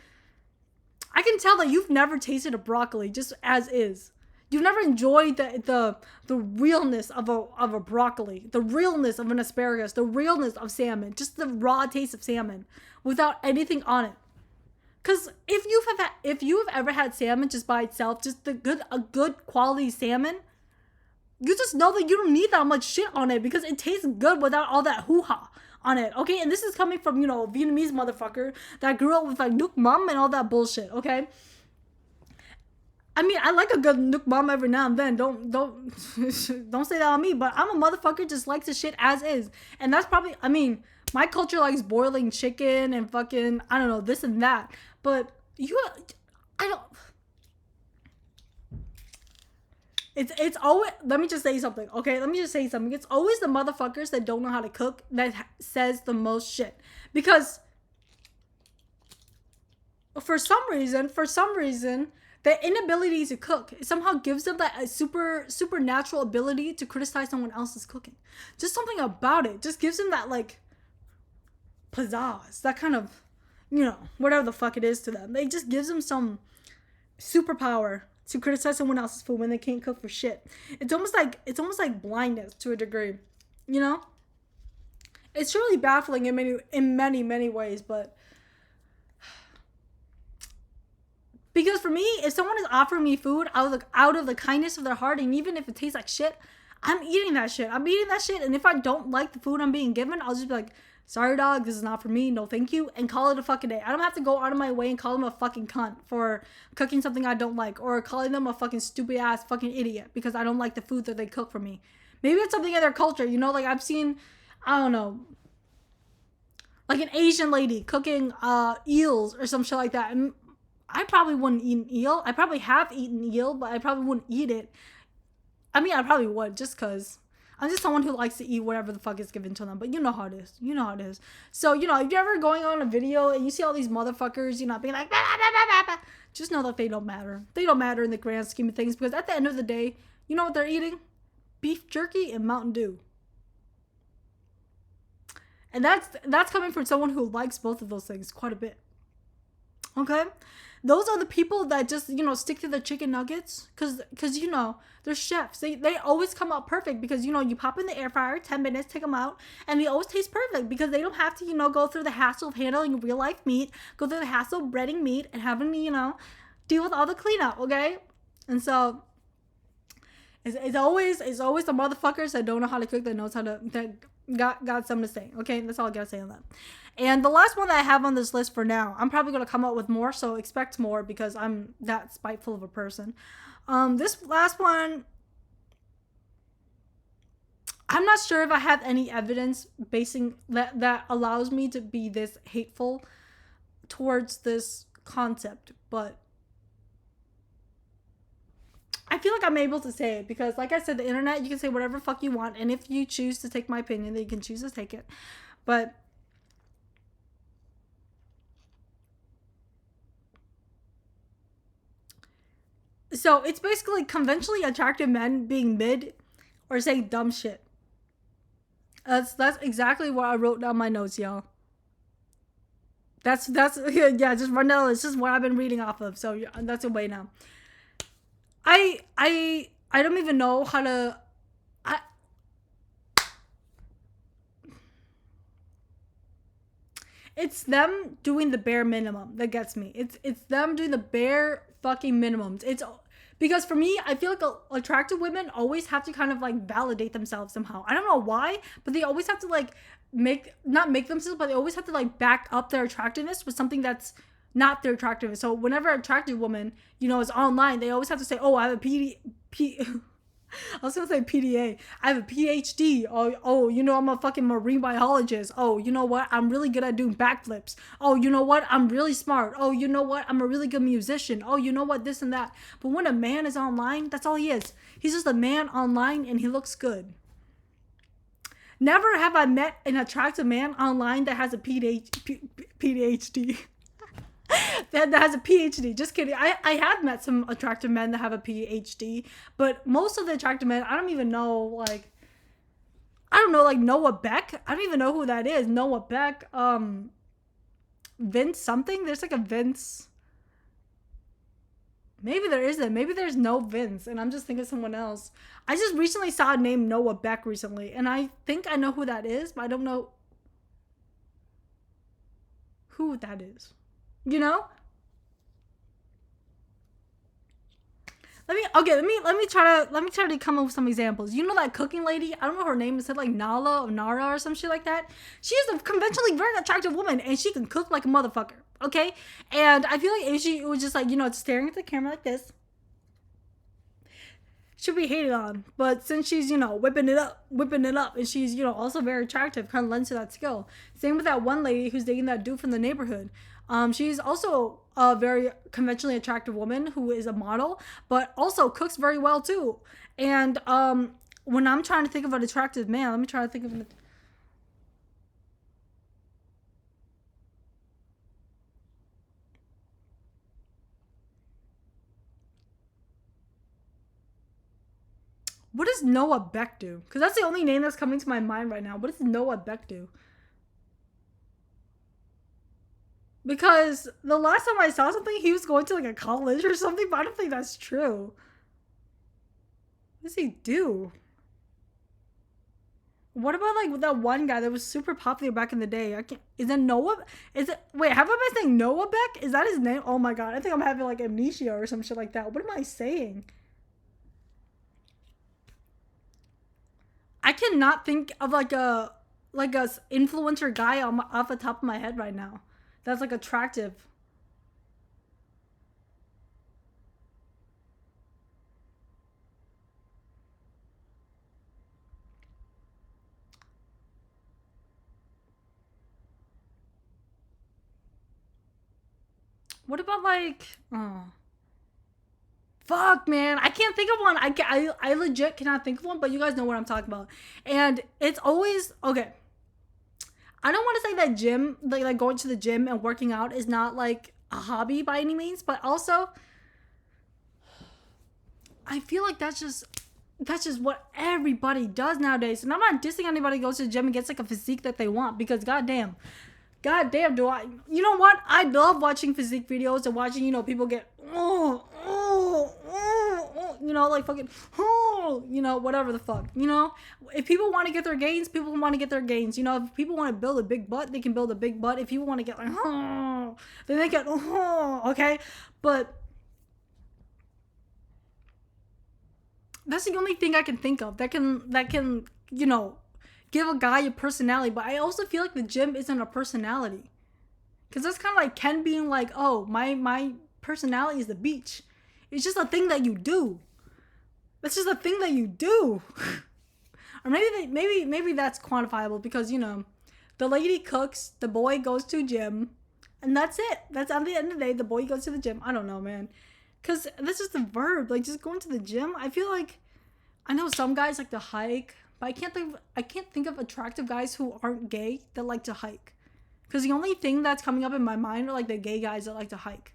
I can tell that you've never tasted a broccoli just as is. You've never enjoyed the realness of a broccoli, the realness of an asparagus, the realness of salmon, just the raw taste of salmon without anything on it. Cause if you've ever had salmon just by itself, just a good quality salmon, you just know that you don't need that much shit on it because it tastes good without all that hoo-ha on it, okay? And this is coming from, Vietnamese motherfucker that grew up with like Nuc Mum and all that bullshit, okay? I mean, I like a good Nuc Mum every now and then. Don't say that on me, but I'm a motherfucker just likes the shit as is. And that's probably, I mean, my culture likes boiling chicken and fucking, I don't know, this and that. But it's always, let me just say something, okay? It's always the motherfuckers that don't know how to cook that says the most shit. Because for some reason, the inability to cook somehow gives them that supernatural ability to criticize someone else's cooking. Just something about it just gives them that, like, pizzazz, that kind of, whatever the fuck it is to them. It just gives them some superpower to criticize someone else's food when they can't cook for shit. It's almost like blindness to a degree, It's really baffling in many ways, but because for me, if someone is offering me food out of the kindness of their heart, and even if it tastes like shit, I'm eating that shit. And if I don't like the food I'm being given, I'll just be like, sorry, dog, this is not for me. No, thank you. And call it a fucking day. I don't have to go out of my way and call them a fucking cunt for cooking something I don't like, or calling them a fucking stupid ass fucking idiot because I don't like the food that they cook for me. Maybe it's something in their culture, like I've seen, I don't know, like an Asian lady cooking eels or some shit like that. And I probably wouldn't eat an eel. I probably have eaten eel, but I probably wouldn't eat it. I mean, I probably would just because I'm just someone who likes to eat whatever the fuck is given to them. But you know how it is. So, if you're ever going on a video and you see all these motherfuckers, being like, bah, bah, bah, bah, just know that they don't matter. They don't matter in the grand scheme of things because at the end of the day, you know what they're eating? Beef jerky and Mountain Dew. And that's coming from someone who likes both of those things quite a bit. Okay? Those are the people that just, stick to the chicken nuggets. Because they're chefs. They always come out perfect because, you pop in the air fryer, 10 minutes, take them out. And they always taste perfect because they don't have to, go through the hassle of handling real life meat. Go through the hassle of breading meat and having to, deal with all the cleanup, okay? And so, it's always the motherfuckers that don't know how to cook, that knows how to, that got something to say. Okay, that's all I gotta say on that. And the last one that I have on this list for now, I'm probably gonna come up with more, so expect more because I'm that spiteful of a person. This last one, I'm not sure if I have any evidence basing that allows me to be this hateful towards this concept, but I feel like I'm able to say it because, like I said, the internet, you can say whatever fuck you want, and if you choose to take my opinion, then you can choose to take it. But so it's basically conventionally attractive men being mid or saying dumb shit. That's exactly what I wrote down my notes, y'all. That's yeah. Just run down. It's just what I've been reading off of. So yeah, that's a way now. I don't even know how to. I It's them doing the bare minimum that gets me. It's them doing the bare fucking minimums. It's because for me, I feel like attractive women always have to kind of like validate themselves somehow. I don't know why, but they always have to like not make themselves, but they always have to like back up their attractiveness with something that's not their attractiveness. So whenever an attractive woman, is online, they always have to say, "Oh, I have a I was gonna say PDA. I have a PhD. Oh, I'm a fucking marine biologist. Oh, you know what? I'm really good at doing backflips. Oh, you know what? I'm really smart. Oh, you know what? I'm a really good musician. Oh, you know what? This and that. But when a man is online, that's all he is. He's just a man online and he looks good. Never have I met an attractive man online that has a PhD. that has a PhD. Just kidding. I have met some attractive men that have a PhD, but most of the attractive men, I don't even know, like, I don't know, like Noah Beck. I don't even know who that is. Noah Beck. Vince something. There's like a Vince. Maybe there isn't. Maybe there's no Vince, and I'm just thinking of someone else. I just recently saw a name Noah Beck recently, and I think I know who that is, but I don't know who that is. You know? Let me come up with some examples. You know that cooking lady? I don't know her name. It said like Nala or Nara or some shit like that. She is a conventionally very attractive woman, and she can cook like a motherfucker. Okay, and I feel like if she was just like staring at the camera like this, she'll be hated on. But since she's whipping it up, and she's also very attractive, kind of lends to that skill. Same with that one lady who's dating that dude from the neighborhood. She's also a very conventionally attractive woman who is a model, but also cooks very well too. And when I'm trying to think of an attractive man, let me try to think of an. What does Noah Beck do? Because that's the only name that's coming to my mind right now. What does Noah Beck do? Because the last time I saw something, he was going to like a college or something, but I don't think that's true. What does he do? What about like that one guy that was super popular back in the day? I can't. Is it Noah? Is it? Wait, have I been saying Noah Beck? Is that his name? Oh my god, I think I'm having like amnesia or some shit like that. What am I saying? I cannot think of like a influencer guy off the top of my head right now. That's like attractive. What about like? Oh, fuck, man, I can't think of one. I legit cannot think of one. But you guys know what I'm talking about, and it's always okay. I don't want to say that gym, like going to the gym and working out is not like a hobby by any means, but also I feel like that's just what everybody does nowadays. And I'm not dissing anybody who goes to the gym and gets like a physique that they want because goddamn, do I? You know what? I love watching physique videos and watching people get like fucking whatever the fuck. If people want to get their gains, people want to get their gains. If people want to build a big butt, they can build a big butt. If people want to get like then they get okay, but that's the only thing I can think of that can give a guy a personality. But I also feel like the gym isn't a personality, because that's kind of like Ken being like, oh, my personality is the beach. It's just a thing that you do. That's just a thing that you do. Or maybe that's quantifiable because the lady cooks, the boy goes to gym, and that's it. That's at the end of the day, the boy goes to the gym. I don't know, man. Cause this is the verb, like just going to the gym. I feel like I know some guys like to hike, but I can't think of attractive guys who aren't gay that like to hike. Cause the only thing that's coming up in my mind are like the gay guys that like to hike.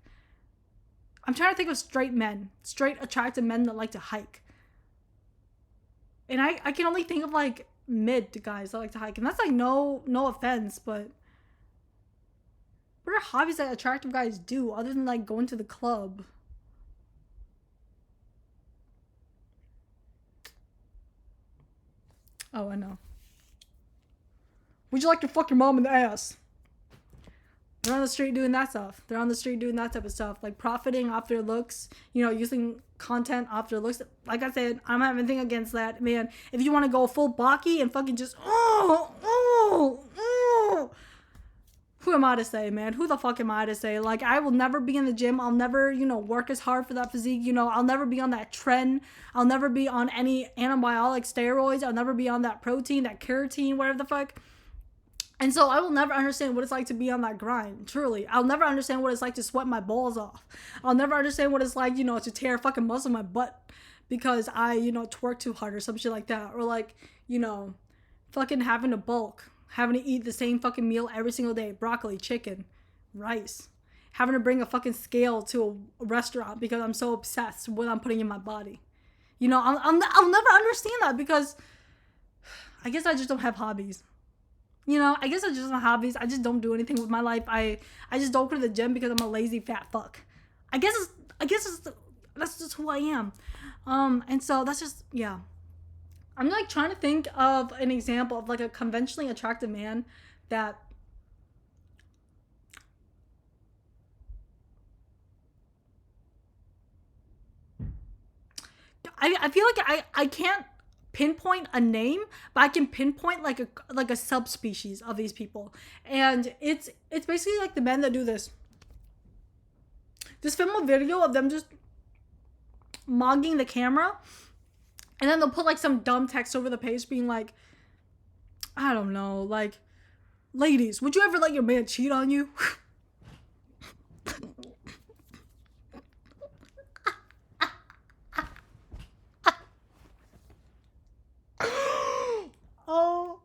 I'm trying to think of straight attractive men that like to hike. And I can only think of like mid guys that like to hike. And that's like no offense, but What are hobbies that attractive guys do other than like going to the club? Oh, I know. Would you like to fuck your mom in the ass? They're on the street doing that stuff. They're on the street doing that type of stuff. Like profiting off their looks, you know, using content off their looks. Like I said, I don't have anything against that. Man, if you want to go full Baki and fucking just, who am I to say, man? Who the fuck am I to say? Like, I will never be in the gym. I'll never, you know, work as hard for that physique. You know, I'll never be on that trend. I'll never be on any antibiotic steroids. I'll never be on that protein, that keratin, whatever the fuck. And so I will never understand what it's like to be on that grind, truly. I'll never understand what it's like to sweat my balls off. I'll never understand what it's like, you know, to tear a fucking muscle in my butt because I, you know, twerk too hard or some shit like that. Or like, you know, fucking having to bulk, having to eat the same fucking meal every single day. Broccoli, chicken, rice. Having to bring a fucking scale to a restaurant because I'm so obsessed with what I'm putting in my body. You know, I'll never understand that because I guess I just don't have hobbies. You know, I guess I just don't have hobbies. I just don't do anything with my life. I just don't go to the gym because I'm a lazy fat fuck. I guess that's just who I am. And so that's just, yeah. I'm like trying to think of an example of like a conventionally attractive man that I feel like I can't pinpoint a name, but I can pinpoint like a subspecies of these people. And it's basically like the men that do this. Just film a video of them just mogging the camera, and then they'll put like some dumb text over the page being like, I don't know, like, ladies, would you ever let your man cheat on you? Oh.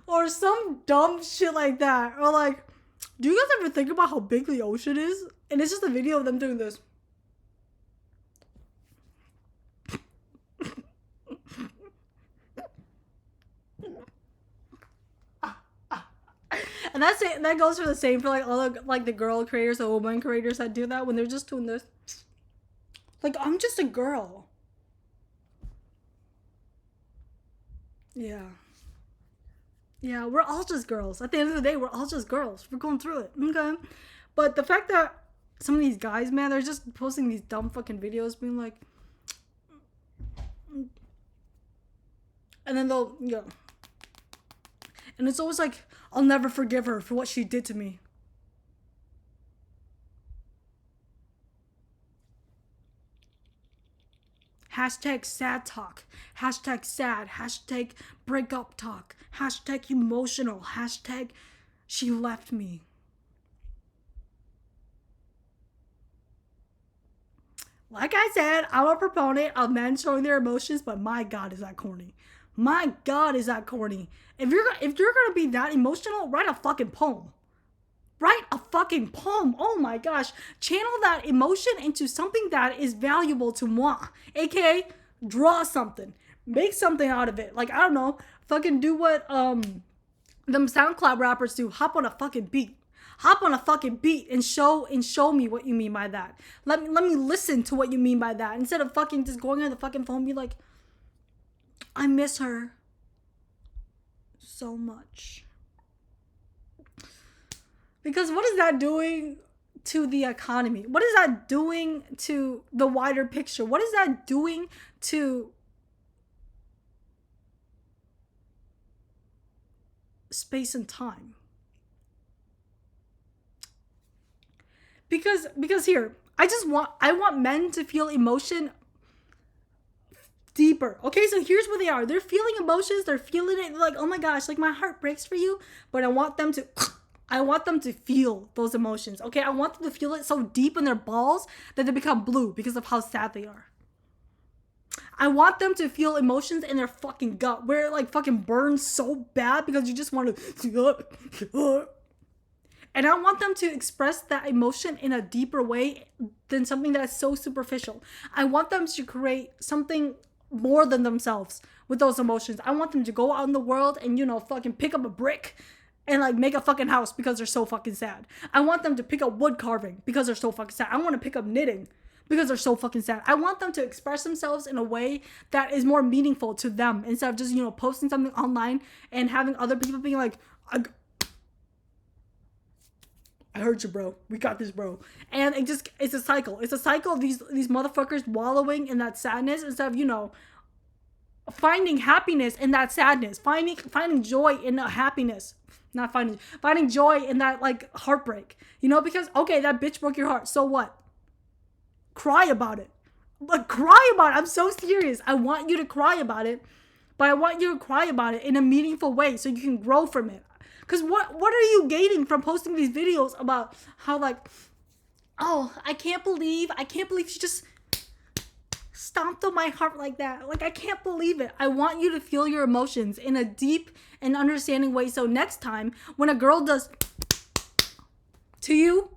Or some dumb shit like that. Or like, do you guys ever think about how big the ocean is? And it's just a video of them doing this. And that's it. That goes for the same for like all the, like the girl creators, the woman creators that do that when they're just doing this. Like, I'm just a girl. Yeah. Yeah, we're all just girls. At the end of the day, we're all just girls. We're going through it. Okay. But the fact that some of these guys, man, they're just posting these dumb fucking videos being like, and then they'll, you know, and it's always like, I'll never forgive her for what she did to me. Hashtag sad talk. Hashtag sad. Hashtag breakup talk. Hashtag emotional. Hashtag she left me. Like I said, I'm a proponent of men showing their emotions, but my God, is that corny. My God, is that corny. If you're gonna be that emotional, write a fucking poem. Write a fucking poem. Oh my gosh. Channel that emotion into something that is valuable to moi. AKA, draw something. Make something out of it. Like, I don't know. Fucking do what them SoundCloud rappers do. Hop on a fucking beat. Hop on a fucking beat and show me what you mean by that. Let me listen to what you mean by that. Instead of fucking just going on the fucking phone and be like, I miss her so much. Because what is that doing to the economy? What is that doing to the wider picture? What is that doing to space and time? Because here, I want men to feel emotion deeper. Okay, so here's where they are. They're feeling emotions. They're feeling it like, oh my gosh, like my heart breaks for you. But I want them to feel those emotions. Okay, I want them to feel it so deep in their balls that they become blue because of how sad they are. I want them to feel emotions in their fucking gut where it like fucking burns so bad because you just want to. And I want them to express that emotion in a deeper way than something that's so superficial. I want them to create something more than themselves with those emotions. I want them to go out in the world and, you know, fucking pick up a brick and like make a fucking house because they're so fucking sad. I want them to pick up wood carving because they're so fucking sad. I want to pick up knitting because they're so fucking sad. I want them to express themselves in a way that is more meaningful to them instead of just, you know, posting something online and having other people being like, I heard you, bro. We got this, bro. And it's a cycle. It's a cycle of these motherfuckers wallowing in that sadness instead of, you know, finding happiness in that sadness, finding joy in the happiness. Not finding joy in that, like, heartbreak. You know, because, okay, that bitch broke your heart. So what? Cry about it. Like, cry about it. I'm so serious. I want you to cry about it. But I want you to cry about it in a meaningful way so you can grow from it. Because what are you gaining from posting these videos about how, like, oh, I can't believe she just stomped on my heart like that. Like, I can't believe it. I want you to feel your emotions in a deep and understanding way. So next time when a girl does to you,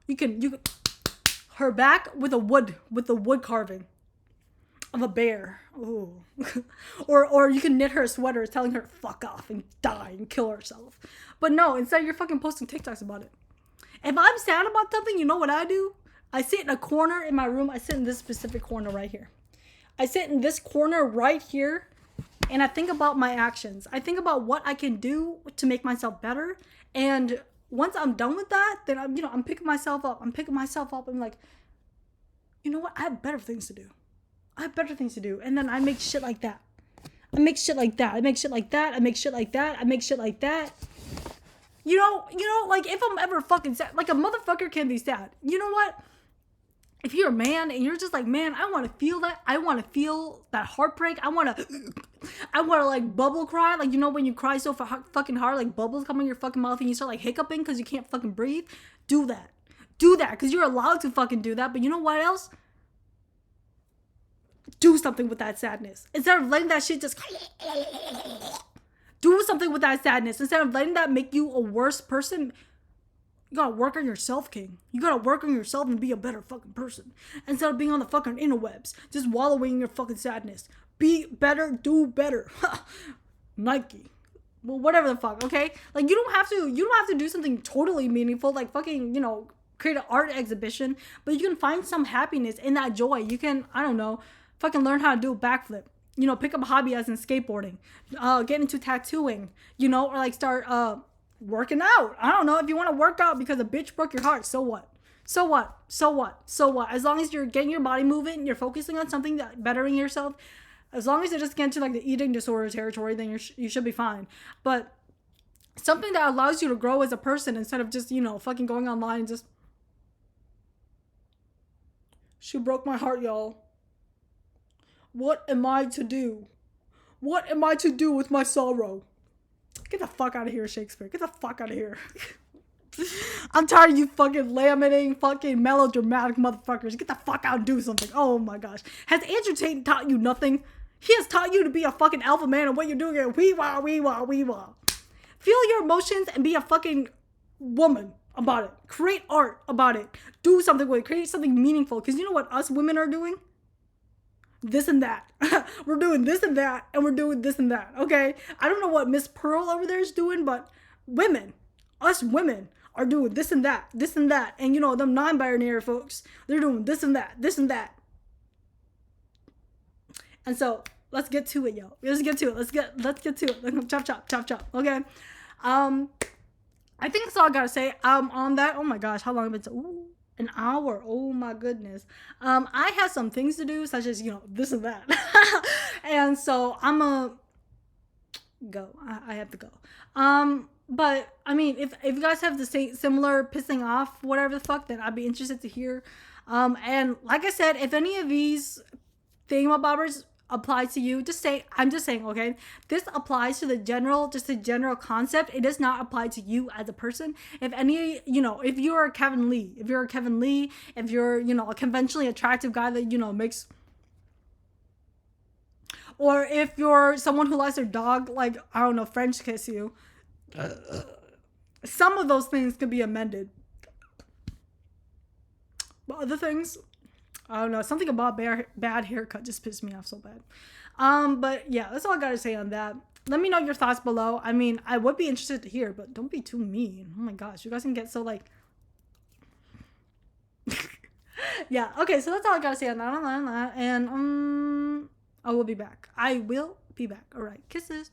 you can her back with a wood carving of a bear. Ooh. or you can knit her a sweater telling her to fuck off and die and kill herself. But no, instead you're fucking posting TikToks about it. If I'm sad about something, you know what I do? I sit in a corner in my room. I sit in this specific corner right here. I sit in this corner right here and I think about my actions. I think about what I can do to make myself better. And once I'm done with that, then I'm picking myself up. I'm like, you know what? I have better things to do. And then I make shit like that. I make shit like that. You know, like, if I'm ever fucking sad, like, a motherfucker can be sad. You know what? If you're a man and you're just like, man, I want to feel that. I want to feel that heartbreak. I want to like bubble cry. Like, you know, when you cry so fucking hard, like bubbles come in your fucking mouth and you start like hiccuping because you can't fucking breathe. Do that. Because you're allowed to fucking do that. But you know what else? Do something with that sadness. Instead of letting that shit just do something with that sadness. Instead of letting that make you a worse person, you gotta work on yourself, king. You gotta work on yourself and be a better fucking person. Instead of being on the fucking interwebs, just wallowing in your fucking sadness. Be better, do better. Nike. Well, whatever the fuck, okay? Like, you don't have to do something totally meaningful, like fucking, you know, create an art exhibition, but you can find some happiness in that joy. You can, I don't know, fucking learn how to do a backflip. You know, pick up a hobby as in skateboarding. Get into tattooing, you know, or like start working out. I don't know, if you want to work out because a bitch broke your heart, so what? As long as you're getting your body moving and you're focusing on something that bettering yourself, as long as you just get into like the eating disorder territory, then you should be fine. But something that allows you to grow as a person instead of just, you know, fucking going online and just, she broke my heart, y'all. What am I to do? What am I to do with my sorrow? Get the fuck out of here, Shakespeare. Get the fuck out of here. I'm tired of you fucking lamenting, fucking melodramatic motherfuckers. Get the fuck out and do something. Oh my gosh. Has Andrew Tate taught you nothing? He has taught you to be a fucking alpha man, and what you're doing is wee-wah, wee-wah, wee-wah. Feel your emotions and be a fucking woman about it. Create art about it. Do something with it. Create something meaningful. Because you know what us women are doing? This and that. We're doing this and that, and we're doing this and that, okay? I don't know what Miss Pearl over there is doing, but us women are doing this and that, and you know, them non-binary folks, they're doing this and that. And so, let's get to it, yo. Let's get to it. Let's get to it. Chop, okay? I think that's all I gotta say. On that, oh my gosh, how long have it been? Ooh. An hour. Oh my goodness. I have some things to do, such as, you know, this and that. And so I'm gonna go. I have to go. But I mean, if you guys have the same similar pissing off, whatever the fuck, then I'd be interested to hear. And like I said, if any of these thingamabobbers apply to you, I'm just saying, okay, this applies to the general concept. It does not apply to you as a person. If any, you know, if you're Kevin Lee, if you're, you know, a conventionally attractive guy that, you know, makes, or if you're someone who likes their dog, like, I don't know, French kiss you, some of those things could be amended. But other things, I don't know. Something about bad haircut just pissed me off so bad. But yeah, that's all I gotta say on that. Let me know your thoughts below. I mean, I would be interested to hear, but don't be too mean. Oh my gosh, you guys can get so like. Yeah. Okay. So that's all I gotta say on that. And I will be back. I will be back. All right. Kisses.